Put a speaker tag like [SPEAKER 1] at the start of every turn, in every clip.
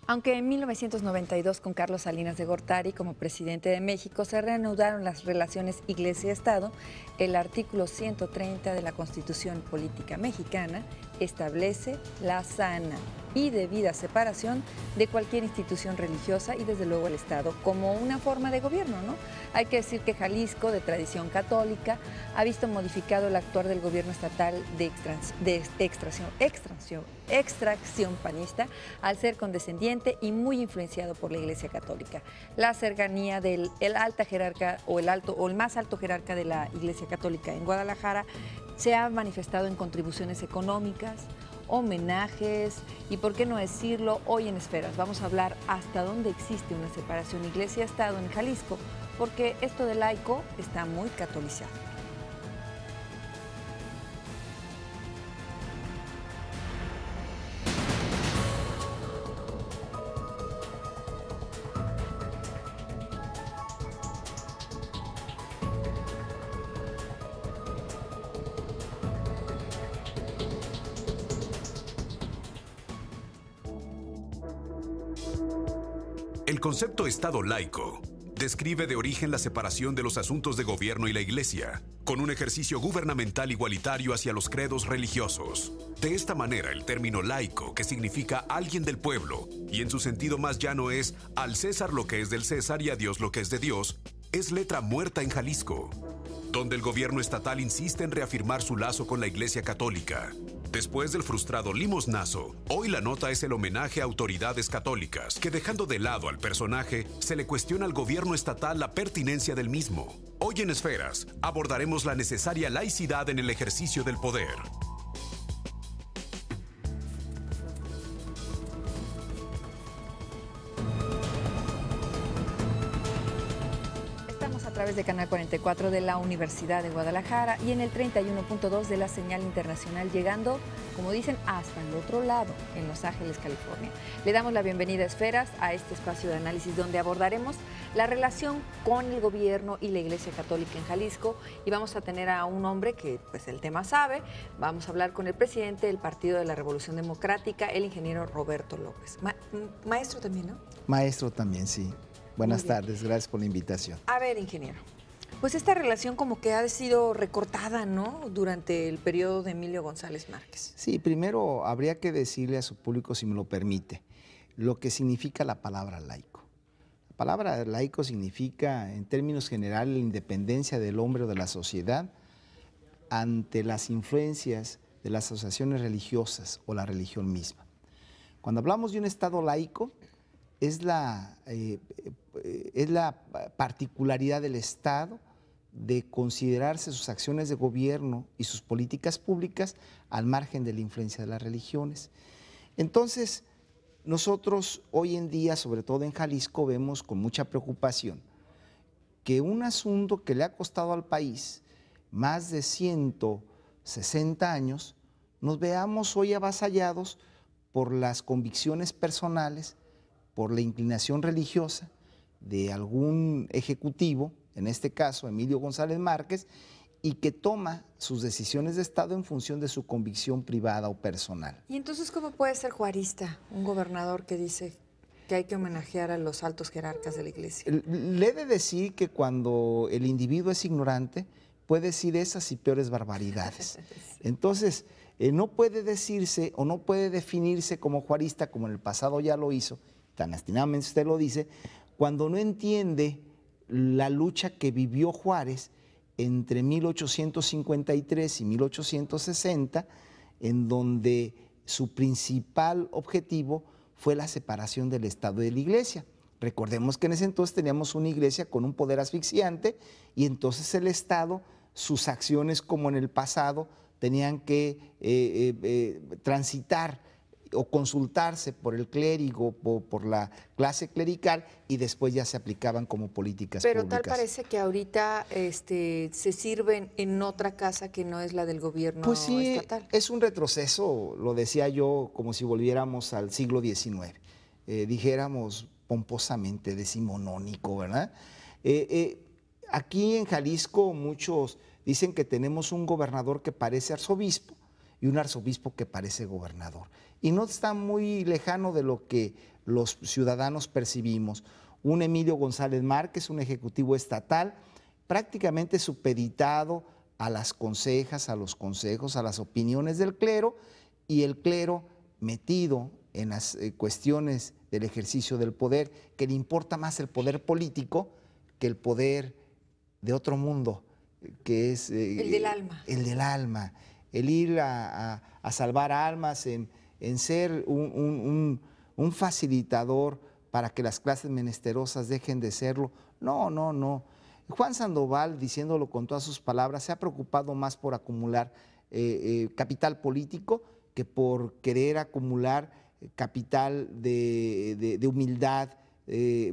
[SPEAKER 1] Aunque en 1992, con Carlos Salinas de Gortari como presidente de México, se reanudaron las relaciones Iglesia-Estado, el artículo 130 de la Constitución Política Mexicana establece la sana y debida separación de cualquier institución religiosa y desde luego el Estado como una forma de gobierno, ¿no? Hay que decir que Jalisco, de tradición católica, ha visto modificado el actuar del gobierno estatal de extracción panista al ser condescendiente y muy influenciado por la Iglesia Católica. La cercanía del alta jerarca o el más alto jerarca de la Iglesia Católica en Guadalajara se ha manifestado en contribuciones económicas, homenajes y, por qué no decirlo, hoy en Esferas vamos a hablar hasta dónde existe una separación Iglesia-Estado en Jalisco, porque esto de laico está muy catolizado.
[SPEAKER 2] El concepto Estado laico describe de origen la separación de los asuntos de gobierno y la Iglesia, con un ejercicio gubernamental igualitario hacia los credos religiosos. De esta manera, el término laico, que significa alguien del pueblo, y en su sentido más llano es al César lo que es del César y a Dios lo que es de Dios, es letra muerta en Jalisco, donde el gobierno estatal insiste en reafirmar su lazo con la Iglesia Católica. Después del frustrado limosnazo, hoy la nota es el homenaje a autoridades católicas, que dejando de lado al personaje, se le cuestiona al gobierno estatal la pertinencia del mismo. Hoy en Esferas abordaremos la necesaria laicidad en el ejercicio del poder.
[SPEAKER 1] A través de Canal 44 de la Universidad de Guadalajara y en el 31.2 de la señal internacional, llegando, como dicen, hasta el otro lado, en Los Ángeles, California. Le damos la bienvenida a Esferas, a este espacio de análisis donde abordaremos la relación con el gobierno y la Iglesia Católica en Jalisco, y vamos a tener a un hombre que pues el tema sabe. Vamos a hablar con el presidente del Partido de la Revolución Democrática, el ingeniero Roberto López. Maestro también, ¿no?
[SPEAKER 3] Maestro también, sí. Buenas tardes, gracias por la invitación.
[SPEAKER 1] A ver, ingeniero, pues esta relación como que ha sido recortada, ¿no?, durante el periodo de Emilio González Márquez.
[SPEAKER 3] Sí, primero habría que decirle a su público, si me lo permite, lo que significa la palabra laico. La palabra laico significa, en términos generales, la independencia del hombre o de la sociedad ante las influencias de las asociaciones religiosas o la religión misma. Cuando hablamos de un Estado laico, es la particularidad del Estado de considerarse sus acciones de gobierno y sus políticas públicas al margen de la influencia de las religiones. Entonces, nosotros hoy en día, sobre todo en Jalisco, vemos con mucha preocupación que un asunto que le ha costado al país más de 160 años, nos veamos hoy avasallados por las convicciones personales, por la inclinación religiosa de algún ejecutivo, en este caso Emilio González Márquez, y que toma sus decisiones de Estado en función de su convicción privada o personal.
[SPEAKER 1] ¿Y entonces cómo puede ser juarista un gobernador que dice que hay que homenajear a los altos jerarcas de la Iglesia?
[SPEAKER 3] Le he de decir que cuando el individuo es ignorante, puede decir esas y peores barbaridades. Entonces, no puede decirse o no puede definirse como juarista, como en el pasado ya lo hizo, tan lastimamente usted lo dice, cuando no entiende la lucha que vivió Juárez entre 1853 y 1860, en donde su principal objetivo fue la separación del Estado y de la Iglesia. Recordemos que en ese entonces teníamos una Iglesia con un poder asfixiante y entonces el Estado, sus acciones como en el pasado, tenían que transitar o consultarse por el clérigo, por la clase clerical, y después ya se aplicaban como políticas públicas.
[SPEAKER 1] Pero tal parece que ahorita se sirven en otra casa que no es la del gobierno
[SPEAKER 3] pues sí,
[SPEAKER 1] estatal.
[SPEAKER 3] Es un retroceso, lo decía yo, como si volviéramos al siglo XIX, dijéramos pomposamente decimonónico, ¿verdad? Aquí en Jalisco muchos dicen que tenemos un gobernador que parece arzobispo y un arzobispo que parece gobernador. y no está muy lejano de lo que los ciudadanos percibimos. Un Emilio González Márquez, un ejecutivo estatal, prácticamente supeditado a las consejas, a los consejos, a las opiniones del clero, y el clero metido en las cuestiones del ejercicio del poder, que le importa más el poder político que el poder de otro mundo, que es
[SPEAKER 1] el del alma.
[SPEAKER 3] El del alma, el ir a salvar almas, en ser un facilitador para que las clases menesterosas dejen de serlo. No, no, no. Juan Sandoval, diciéndolo con todas sus palabras, se ha preocupado más por acumular capital político que por querer acumular capital de humildad,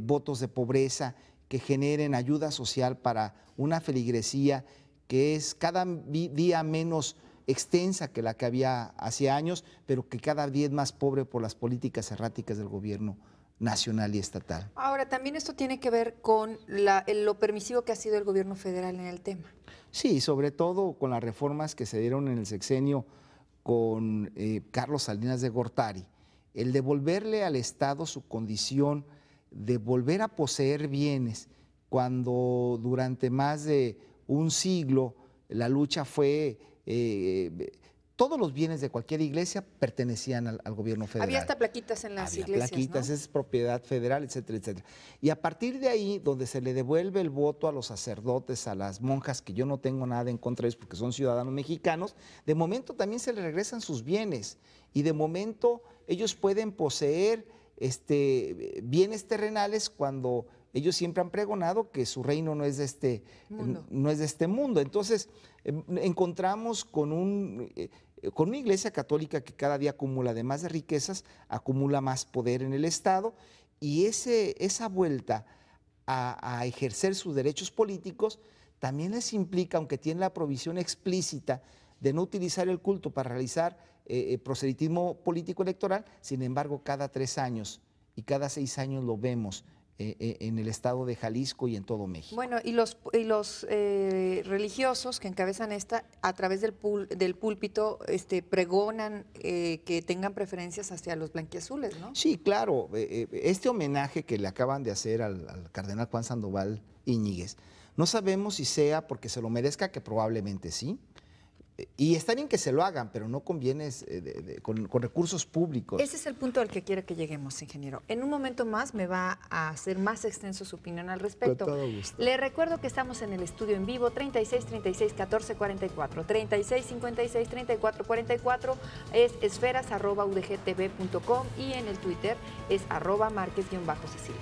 [SPEAKER 3] votos de pobreza, que generen ayuda social para una feligresía que es cada día menos extensa que la que había hace años, pero que cada día es más pobre por las políticas erráticas del gobierno nacional y estatal.
[SPEAKER 1] Ahora, también esto tiene que ver con lo permisivo que ha sido el gobierno federal en el tema.
[SPEAKER 3] Sí, sobre todo con las reformas que se dieron en el sexenio con Carlos Salinas de Gortari, el devolverle al Estado su condición de volver a poseer bienes, cuando durante más de un siglo la lucha fue, todos los bienes de cualquier iglesia pertenecían al gobierno federal.
[SPEAKER 1] Había hasta plaquitas en las iglesias,
[SPEAKER 3] plaquitas,
[SPEAKER 1] ¿no?
[SPEAKER 3] Es propiedad federal, etcétera, etcétera. Y a partir de ahí, donde se le devuelve el voto a los sacerdotes, a las monjas, que yo no tengo nada en contra de ellos porque son ciudadanos mexicanos, de momento también se les regresan sus bienes, y de momento ellos pueden poseer bienes terrenales cuando ellos siempre han pregonado que su reino no es de este mundo. Entonces, encontramos con una iglesia católica que cada día acumula, además de riquezas, acumula más poder en el Estado, y esa vuelta a ejercer sus derechos políticos también les implica, aunque tiene la provisión explícita de no utilizar el culto para realizar proselitismo político electoral, sin embargo, cada 3 años y cada 6 años lo vemos en el estado de Jalisco y en todo México.
[SPEAKER 1] Bueno, y los religiosos que encabezan a través del púlpito, pregonan que tengan preferencias hacia los blanquiazules, ¿no?
[SPEAKER 3] Sí, claro. Este homenaje que le acaban de hacer al cardenal Juan Sandoval Íñiguez, no sabemos si sea porque se lo merezca, que probablemente sí. Y está bien que se lo hagan, pero no con bienes, con recursos públicos.
[SPEAKER 1] Ese es el punto al que quiero que lleguemos, ingeniero. En un momento más me va a hacer más extenso su opinión al respecto.
[SPEAKER 3] Con todo gusto.
[SPEAKER 1] Le recuerdo que estamos en el estudio en vivo, 36 36 14 44, 36 56 34 44, es esferas@udgtv.com, y en el Twitter es @Márquez-Cecilia.